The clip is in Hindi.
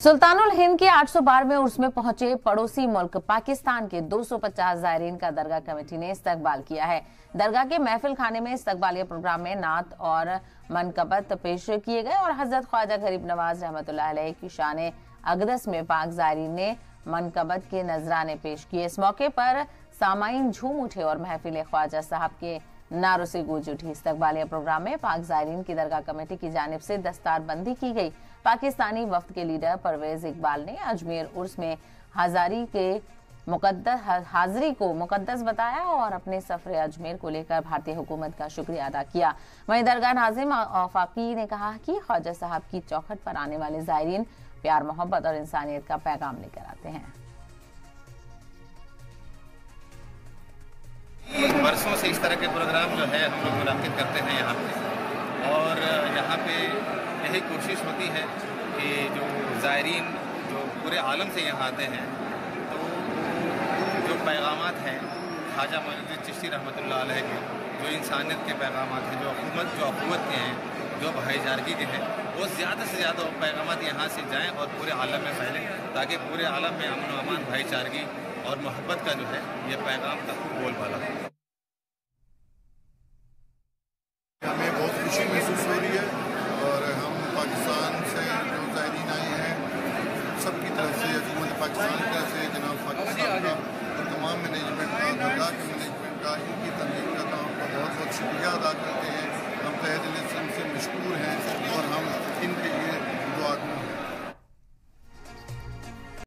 सुल्तानुल हिंद के 812वें उर्स में पहुंचे पड़ोसी मुल्क पाकिस्तान के 250 ज़ायरीन का दरगाह कमेटी ने इस्तकबाल किया है। दरगाह के महफिल खाने में इस्तकबालिया प्रोग्राम में नात और मनकबत पेश किए गए और हजरत ख्वाजा गरीब नवाज रहमतुल्लाह अलैह की शान अक़दस में पाक ज़ायरीन ने मनकबत के नजराने पेश किए। इस मौके पर सामाईन झूम उठे और महफिल ख्वाजा साहब के नारों से गूंज उठी। इस्तकबालिया प्रोग्राम में पाक ज़ायरीन की दरगाह कमेटी की जानिब से दस्तारबंदी की गई। पाकिस्तानी वफ्द के लीडर परवेज इकबाल ने अजमेर उर्स में हाजिरी को मुकद्दस बताया और अपने सफर अजमेर को लेकर भारतीय हुकूमत का शुक्रिया अदा किया। वहीं दरगाह नाज़िम आफाकी ने कहा कि ख्वाजा साहब की चौखट पर आने वाले ज़ायरीन प्यार, मोहब्बत और इंसानियत का पैगाम लेकर आते हैं। बरसों से इस तरह के प्रोग्राम जो है हम लोग मुनाकिद करते हैं यहाँ पे, और यहाँ पे यही कोशिश होती है कि जो ज़ायरीन जो पूरे आलम से यहाँ आते हैं तो जो पैगामात हैं ख्वाजा मोइनुद्दीन चिश्ती रहमतुल्लाह अलैह के, जो इंसानियत के पैगामात हैं, जो अख़ुवत के हैं, जो भाईचारगी के हैं, वो ज़्यादा से ज़्यादा पैगामात यहाँ से जाएँ और पूरे आलम में फैलें, ताकि पूरे आलम में अमन व अमान, भाईचारगी और मोहब्बत का जो है ये पैगाम तक बोलबाला हो। हमें बहुत खुशी महसूस हो रही है और हम पाकिस्तान से जो ज़ायरीन आए हैं सबकी तरफ से, हुकूमत पाकिस्तान की तरफ से, जनाब पाकिस्तान का और तमाम मैनेजमेंट का, दरगाह के मैनेजमेंट का, इनकी तनकीद का काम का बहुत बहुत शुक्रिया अदा करते हैं। हम तहे दिल से उनसे मशकूर हैं और हम इनके लिए दुआ